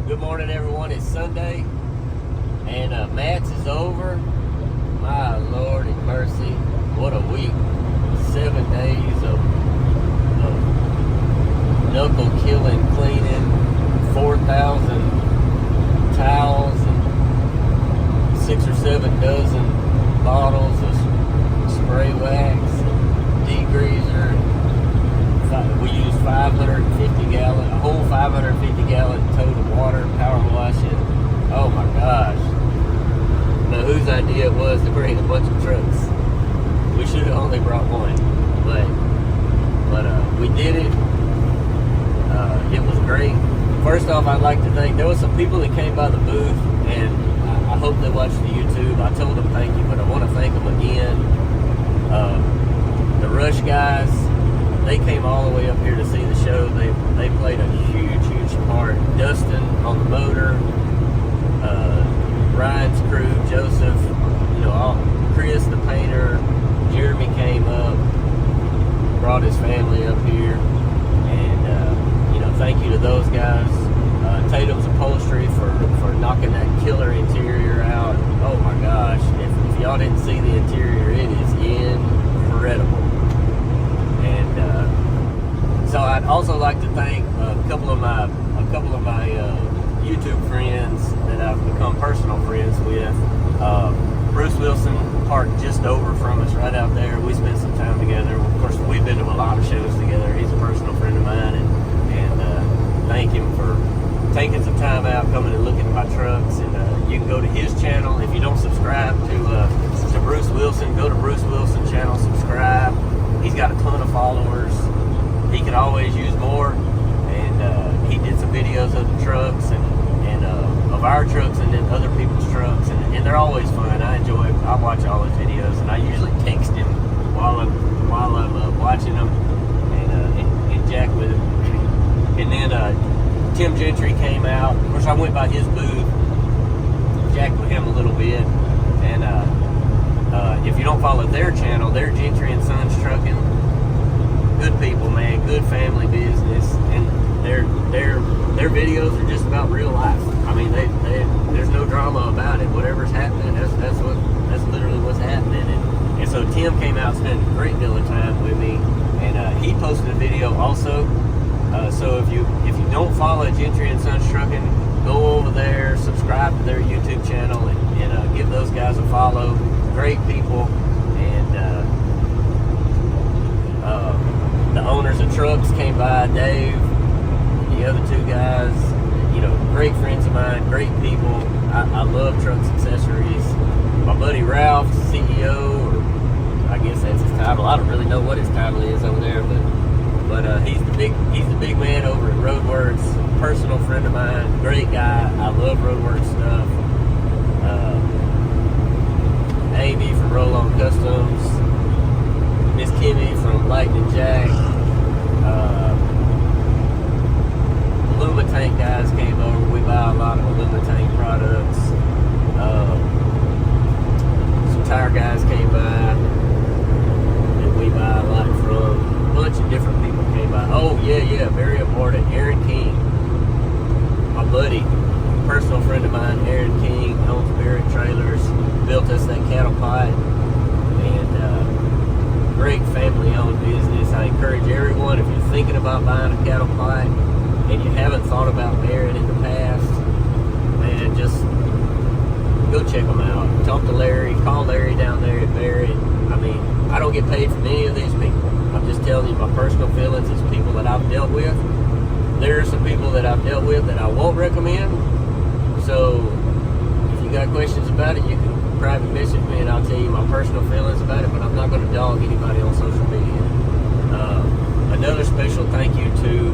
Good morning, everyone. It's Sunday, and Matt's is over. My Lord in mercy, what a week! 7 days of knuckle killing, cleaning, 4,000 towels, and 6 or 7 dozen bottles of spray wax, degreaser. We used 550 gallon, a whole 550 gallon tote of water, power washing. Oh my gosh. Now whose idea it was to bring a bunch of trucks? We should have only brought one, but we did it. It was great. First off, I'd like to thank, there was some people that came by the booth, and I hope they watched the YouTube. I told them thank you, but I want to thank them again. The Rush guys, they came all the way up here to see the show. They played a huge part. Dustin on the motor, Ryan's crew, Joseph, Chris the painter, Jeremy came up, brought his family up here, and thank you to those guys. Tatum's Upholstery for knocking that killer interior out. Oh my gosh! If y'all didn't see the interior, it is incredible. So I'd also like to thank a couple of my YouTube friends that I've become personal friends with. Bruce Wilson parked just over from us, right out there. We spent some time together. Of course, we've been to a lot of shows together. He's a personal friend of mine, and thank him for taking some time out, coming and looking at my trucks. And you can go to his channel. If you don't subscribe to Bruce Wilson, go to Bruce Wilson channel, subscribe. He's got a ton of followers. He could always use more, and he did some videos of the trucks and of our trucks and then other people's trucks, and they're always fun. I watch all his videos, and I usually text him while I'm watching them and jack with him. And then Tim Gentry came out. Of course, I went by his booth, jacked with him a little bit, and if you don't follow their channel, they're Gentry and Sons Trucking. Good people, man. Good family business, and their videos are just about real life. I mean, there's no drama about it. Whatever's happening, that's literally what's happening. And so Tim came out, spent a great deal of time with me, and he posted a video also. So if you don't follow Gentry and Sons Trucking, go over there, subscribe to their YouTube channel, and give those guys a follow. Great people, and the owners of trucks came by, Dave, the other two guys, great friends of mine, great people. I love Trucks Accessories. My buddy Ralph, CEO, or I guess that's his title. I don't really know what his title is over there, but he's the big man over at Roadworks. Personal friend of mine, great guy. I love Roadworks stuff. Amy from Roll On Customs, Miss Kimmy from Lightning Jack, Tank guys came over. We buy a lot of Tank products. Some tire guys came by that we buy a lot from. A bunch of different people came by. Oh yeah, very important. Aaron King, my buddy, personal friend of mine. Aaron King owns Barrett Trailers, built us that cattle pot, and great family-owned business. I encourage everyone, if you're thinking about buying a cattle pot and you haven't thought about Barrett in the past, man, just go check them out. Talk to Larry, call Larry down there at Barrett. I mean, I don't get paid from any of these people. I'm just telling you my personal feelings as people that I've dealt with. There are some people that I've dealt with that I won't recommend. So if you got questions about it, you can private message me and I'll tell you my personal feelings about it, but I'm not going to dog anybody on social media. Another special thank you to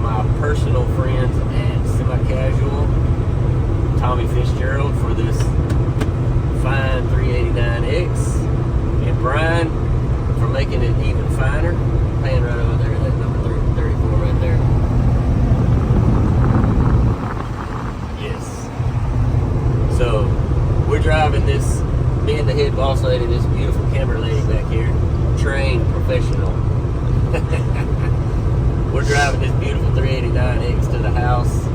my personal friends at Semi-Casual, Tommy Fitzgerald for this fine 389X, and Brian for making it even finer. Pan right over there, that number 34 right there. Yes. So we're driving this, me and the head boss lady, this beautiful camera lady back here, trained professional. We're driving this beautiful 389X to the house,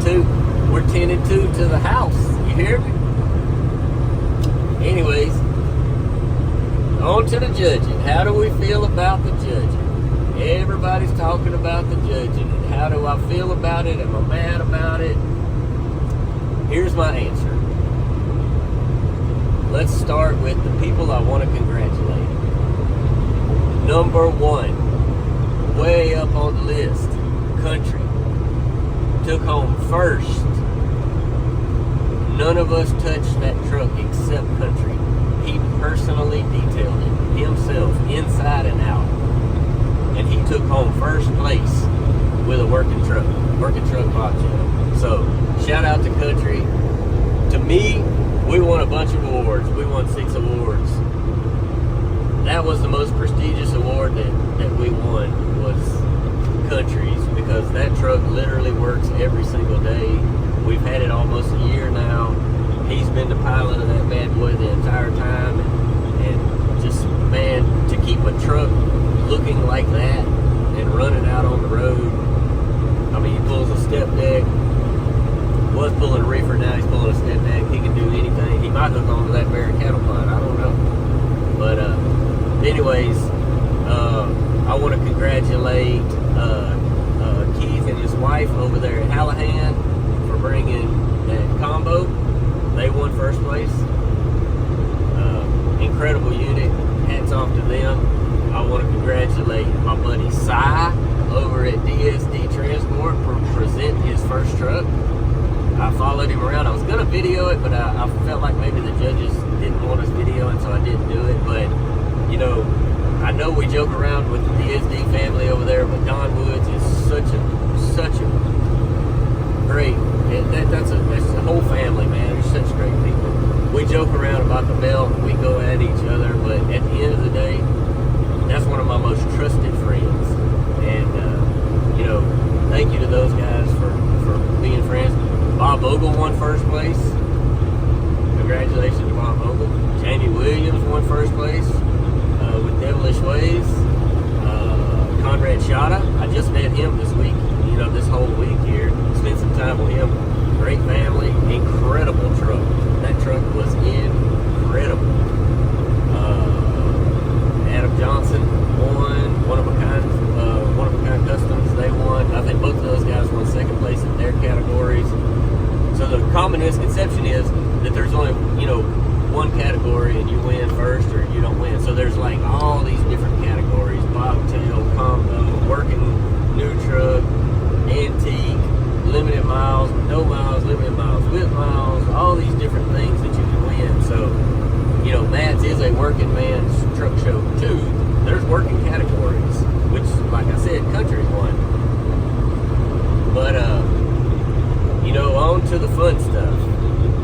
to. We're 10 and 2 to the house. You hear me? Anyways, on to the judging. How do we feel about the judging? Everybody's talking about the judging. And how do I feel about it? Am I mad about it? Here's my answer. Let's start with the people I want to congratulate. Number one, way up on the list, Country. Took home first. None of us touched that truck except Country. He personally detailed it himself, inside and out. And he took home first place with a working truck bobtail. So, shout out to Country. To me, we won a bunch of awards. We won 6 awards. That was the most prestigious award that we won, was Country's, because that truck literally works every single day. We've had it almost a year now. He's been the pilot of that bad boy the entire time, and just, man, to keep a truck looking like that and running out on the road. I mean, he pulls a step deck. Was pulling a reefer, now he's pulling a step deck. He can do anything. He might hook onto that Barry cattle pod, I don't know. But anyways, I want to congratulate Keith and his wife over there at Hallahan for bringing that combo. They won first place. Incredible unit. Hats off to them. I want to congratulate my buddy Cy over at DSD Transport for presenting his first truck. I followed him around. I was going to video it, but I felt like maybe the judges didn't want us videoing, so I didn't do it. But, you know, I know we joke around with the DSD family over there, but Don Woods is such a great, that's a whole family, man. They're such great people. We joke around about the belt, we go at each other, but at the end of the day, that's one of my most trusted friends. And, you know, thank you to those guys for being friends. Bob Ogle won first place. Congratulations to Bob Ogle. Jamie Williams won first place with Devilish Ways. Conrad Shada, I just met him this week, you know, this whole week here. Spent some time with him. Great family, incredible truck. That truck was incredible. Adam Johnson won, one of a kind customs. They won. I think both of those guys won second place in their categories. So the common misconception is that there's only, you know, one category and you win first or you don't win. So there's like all these different categories: bobtail, combo, working new truck, antique, limited miles, no miles, limited miles, with miles, all these different things that you can win. So, you know, Matt's is a working man's truck show too. There's working categories, which, like I said, Country's one. But, you know, on to the fun stuff.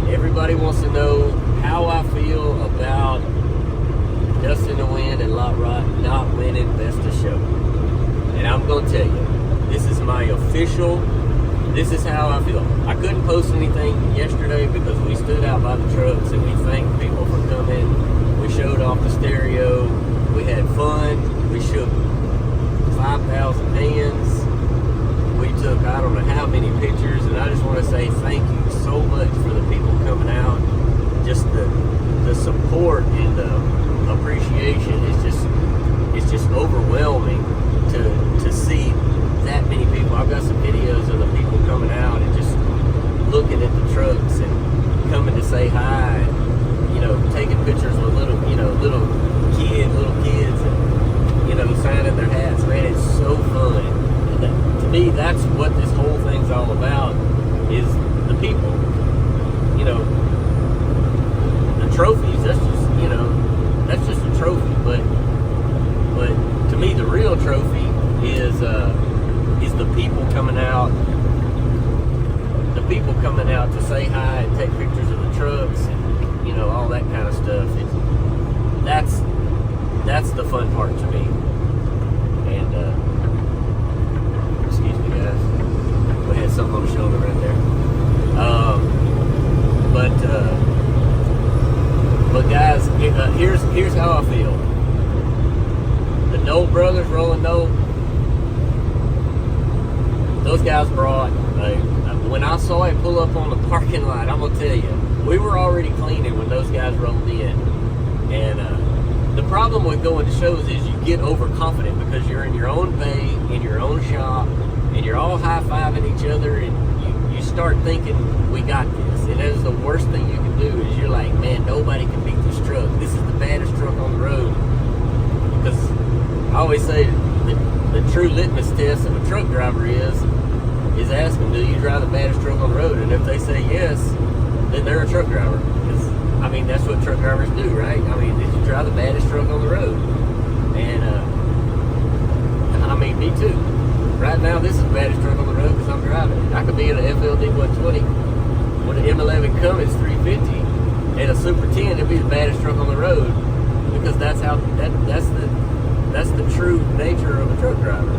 Everybody wants to know how I feel about Dustin to win and Lot Rot not winning Best of Show. And I'm going to tell you, this is my official, this is how I feel. I couldn't post anything yesterday because we stood out by the trucks and we thanked people for coming. We showed off the stereo. We had fun. We shook 5,000 hands. We took, I don't know how many pictures, and I just want to say thank you so much for the people coming out. Just the support and the appreciation is just overwhelming to see that many people. I've got some videos of the people coming out and just looking at the trucks and coming to say hi, and, you know, taking pictures with little kids, and, you know, signing their hats. Man, it's so fun. And to me, that's what this whole thing's all about, is the people. You know, the trophies, that's just, you know, that's just a trophy, but to me, the real trophy is the people coming out. The people coming out to say hi and take pictures of the trucks and, you know, all that kind of stuff. That's the fun part to me. And excuse me, guys. We had something on the shoulder right there. But guys, here's how I feel. The Knoll brothers, Roland Knoll, those guys brought a when I saw it pull up on the parking lot, I'm gonna tell you, we were already cleaning when those guys rolled in. And the problem with going to shows is you get overconfident because you're in your own bay, in your own shop, and you're all high-fiving each other, and you start thinking, we got this. And that is the worst thing you can do is you're like, man, nobody can beat this truck. This is the baddest truck on the road. Because I always say the true litmus test of a truck driver is ask them, do you drive the baddest truck on the road? And if they say yes, then they're a truck driver. Because, I mean, that's what truck drivers do, right? I mean, did you drive the baddest truck on the road? And, I mean, me too. Right now, this is the baddest truck on the road because I'm driving it. I could be in a FLD 120 with an M11 Cummins 350 and a Super 10. It'd be the baddest truck on the road because that's how that's the true nature of a truck driver,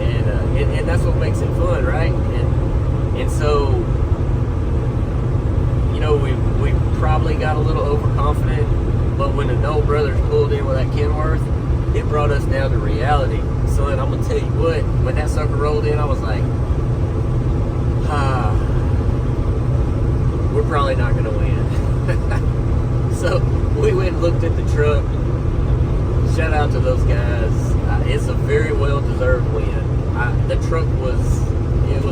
and that's what makes it fun, right? And so, you know, we probably got a little overconfident, but when the Knoll brothers pulled in with that Kenworth, it brought us down to reality. Son, I'm gonna tell you what, when that sucker rolled in, I was like, we're probably not gonna win. So we went and looked at the truck. Shout out to those guys. It's a very well-deserved win. The truck was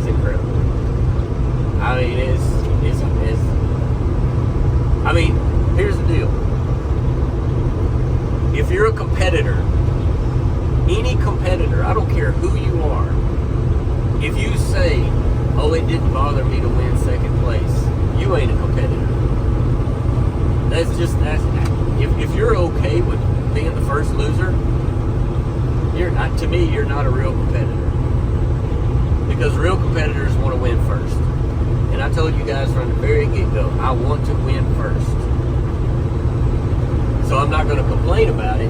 incredible. I mean, I mean, here's the deal. If you're a competitor, any competitor, I don't care who you are, if you say, oh, it didn't bother me to win second place, you ain't a competitor. If you're okay with being the first loser, you're not, to me, you're not a real competitor. Because real competitors want to win first. And I told you guys from the very get-go, I want to win first. So I'm not going to complain about it.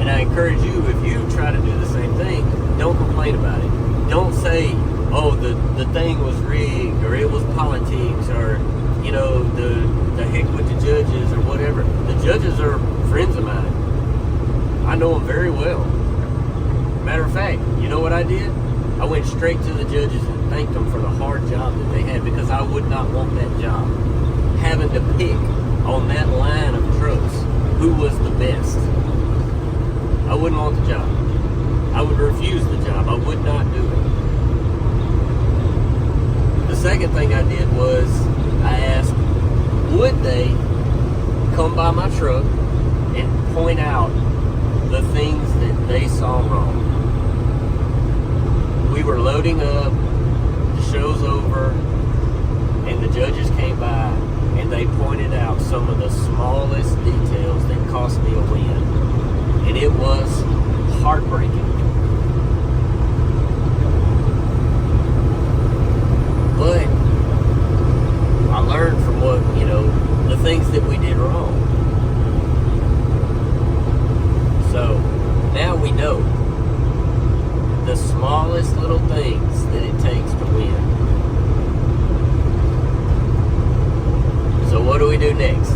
And I encourage you, if you try to do the same thing, don't complain about it. Don't say, oh, the thing was rigged, or it was politics, or, you know, the heck with the judges, or whatever. The judges are friends of mine. I know them very well. Matter of fact, you know what I did? I went straight to the judges and thanked them for the hard job that they had, because I would not want that job. Having to pick on that line of trucks who was the best. I wouldn't want the job. I would refuse the job. I would not do it. The second thing I did was I asked, would they come by my truck and point out the things that they saw wrong? We were loading up, the show's over, and the judges came by and they pointed out some of the smallest details that cost me a win. And it was heartbreaking. But I learned from the things that we did wrong. So now we know the smallest little things that it takes to win. So what do we do next?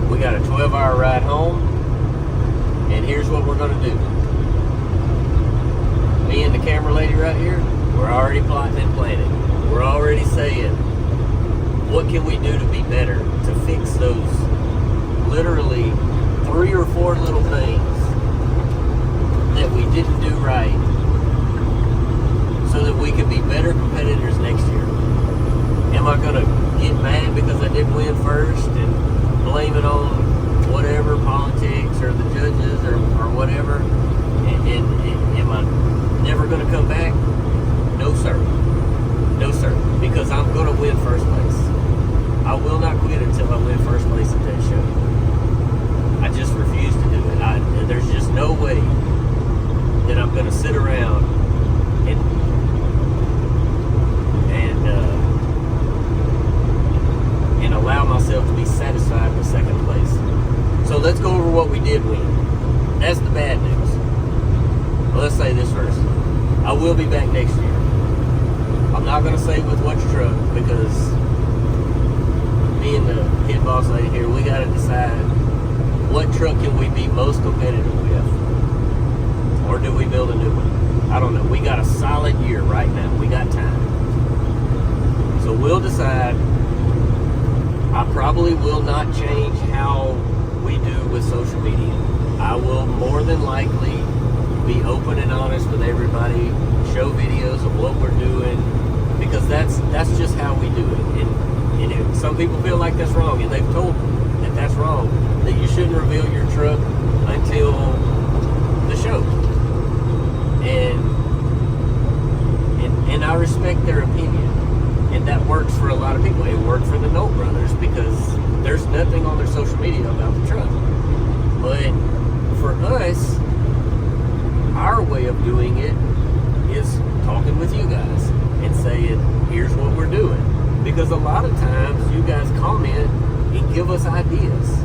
We got a 12-hour ride home, and here's what we're going to do. Me and the camera lady right here, we're already plotting and planning. We're already saying, what can we do to be better, to fix those literally 3 or 4 little things that we didn't do right, so that we can be better competitors next year. Am I going to get mad because I didn't win first and blame it on whatever, politics or the judges or whatever, and am I never going to come back? No sir. No sir. Because I'm going to win first place. I will not quit until I win first place at that show. I just refuse to do it. There's just no way that I'm going to sit around and allow myself to be satisfied with second place. So let's go over what we did win. That's the bad news. Well, let's say this first. I will be back next year. I'm not going to say with which truck, because me and the head boss lady here, we got to decide what truck can we be most competitive with, or do we build a new one? I I don't know. We got a solid year right now. We got time. So we'll decide. I probably will not change how we do with social media. I will more than likely be open and honest with everybody, show videos of what we're doing, because that's just how we do it. And if some people feel like that's wrong, and they've told me that that's wrong, that you shouldn't reveal your truck until the show. And I respect their opinion. And that works for a lot of people. It worked for the Note brothers because there's nothing on their social media about the truck. But for us, our way of doing it is talking with you guys and saying, here's what we're doing. Because a lot of times you guys comment and give us ideas.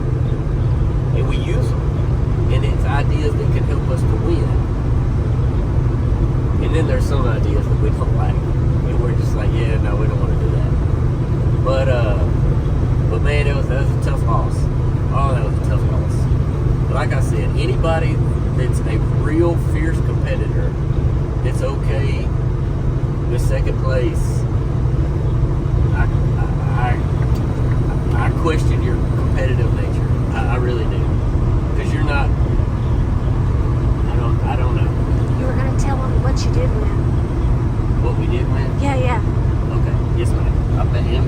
And we use them. And it's ideas that can help us to win. And then there's some ideas that we don't like. And we're just like, yeah, no, we don't want to do that. But man, that was a tough loss. Oh, that was a tough loss. But like I said, anybody that's a real fierce competitor, it's okay with second place. I question your competitive nature. I really do. Because you're not, I don't know. You were going to tell them what you did win. What we did win? Yeah. Okay, yes ma'am. I bet him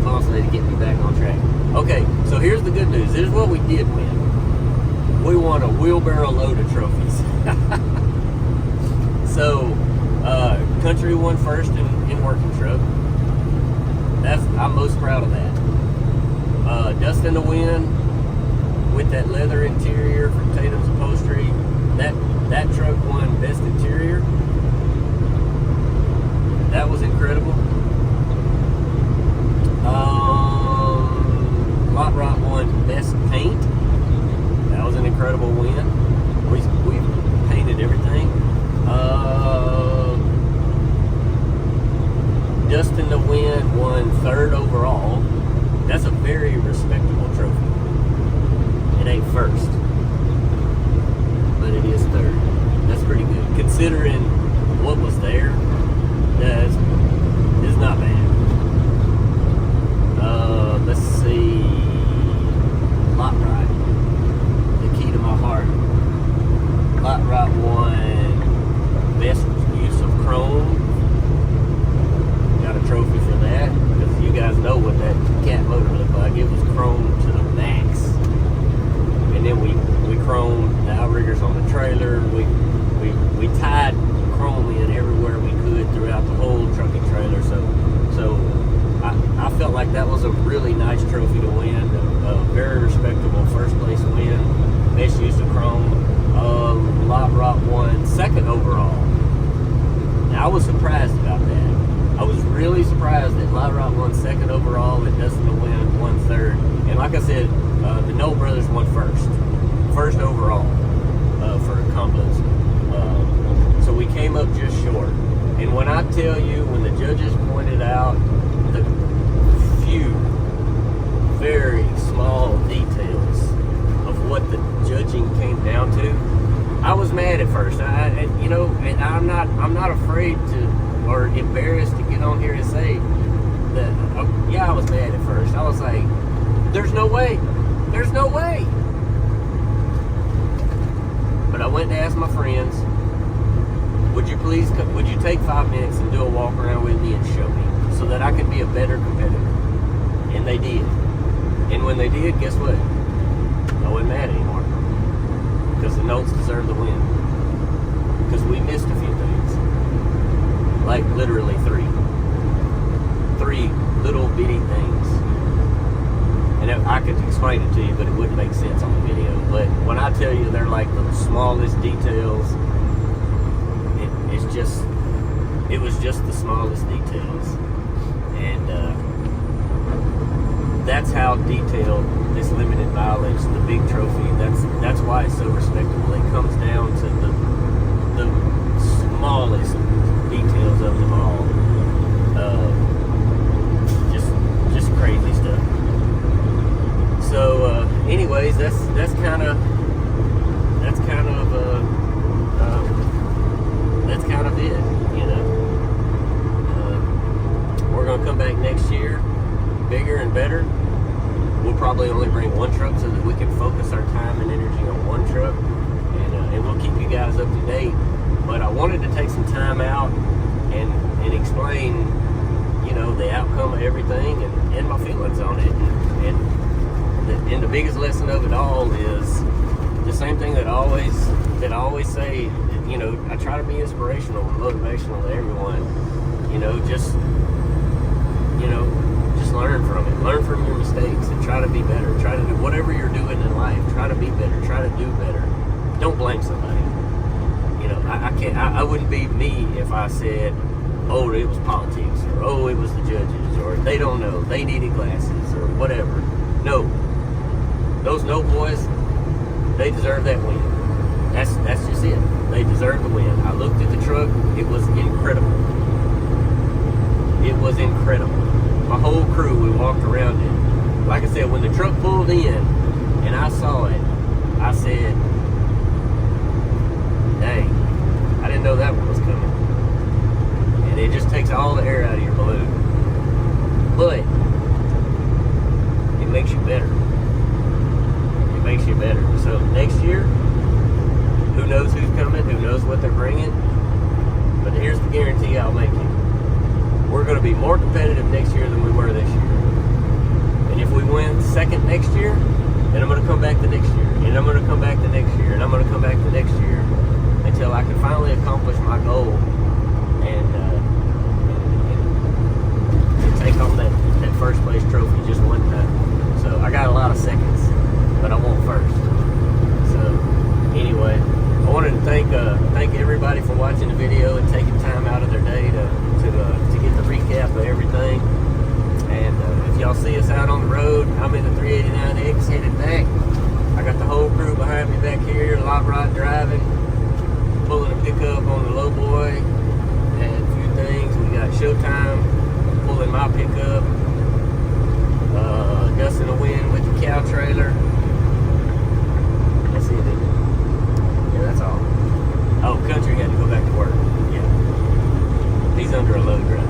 boss lady to get me back on track. Okay, so here's the good news. Here's what we did win. We won a wheelbarrow load of trophies. So, country won first in working truck. I'm most proud of that. Dustin to win with that leather interior from Tatum's Upholstery. That truck won best interior. That was incredible. Lot Rot won best paint. That was an incredible win. We painted everything. Dustin to win won third overall. That's a very respectable trophy. It ain't first, but it is third. That's pretty good. Considering what was there, it's not bad. Let's see. Lot Rot. The key to my heart. Lot Rot won best use of chrome. Got a trophy for that because you guys know what that cat motor looked like. It was chrome to the max. And then we chromed the outriggers on the trailer. We tied chrome in everywhere we could throughout the whole trucking trailer. So I felt like that was a really nice trophy to win. A very respectable first place win. Best use of chrome. Lot Rot won second overall. Now I was surprised about that. I was really surprised that Lot Rot won second overall and Dustin to win won third. And like I said, the Note brothers won first overall for combos. So we came up just short. And when I tell you, when the judges pointed out the few very small details of what the judging came down to, I was mad at first. And I'm not afraid to or embarrassed to get on here and say that. I was mad at first. I was like, "There's no way. There's no way." But I went to ask my friends, would you take 5 minutes and do a walk around with me and show me so that I could be a better competitor? And they did. And when they did, guess what? I wasn't mad anymore. Because the Notes deserved the win. Because we missed a few things. Like literally three little bitty things. And I could explain it to you, but it wouldn't make sense on the video. But when I tell you they're like the smallest details, it was just the smallest details. And that's how detailed this limited mileage, the big trophy, that's why it's so respectable. It comes down to the smallest details of them all. Just crazy stuff. So anyways, that's kind of probably only bring one truck so that we can focus our time and energy on one truck, and we'll keep you guys up to date. But I wanted to take some time out and explain, you know, the outcome of everything and my feelings on it. And the biggest lesson of it all is the same thing that I always say. You know, I try to be inspirational and motivational to everyone. Just learn from it. Learn from your mistakes and try to be better. Try to do whatever you're doing in life. Try to be better. Try to do better. Don't blame somebody. I wouldn't be me if I said, oh, it was politics, or oh, it was the judges, or they don't know, they needed glasses, or whatever. No. Those no boys, they deserve that win. That's just it. They deserve the win. I looked at the truck. It was incredible. It was incredible. My whole crew, we walked around it. Like I said, when the truck pulled in and I saw it, I said, dang, I didn't know that one was coming. And it just takes all the air out of your balloon. But it makes you better. It makes you better. So next year, who knows who's coming, who knows what they're bringing. But here's the guarantee I'll make you. We're going to be more competitive next year than we were this year. And if we win second next year, then I'm going to come back the next year. And I'm going to come back the next year. And I'm going to come back the next year until I can finally accomplish my goal and take home that first place trophy just one time. So I got a lot of seconds, but I want first. So anyway, I wanted to thank everybody for watching the video and taking time out of their day to get the recap of everything. And if y'all see us out on the road, I'm in the 389X headed back. I got the whole crew behind me back here, lot rod driving, pulling a pickup on the low boy, and a few things. We got Showtime pulling my pickup, Gust in the Wind with the cow trailer. That's it, isn't it? Yeah, that's all. Oh, Country had to go back to work. Yeah. He's under a load right now.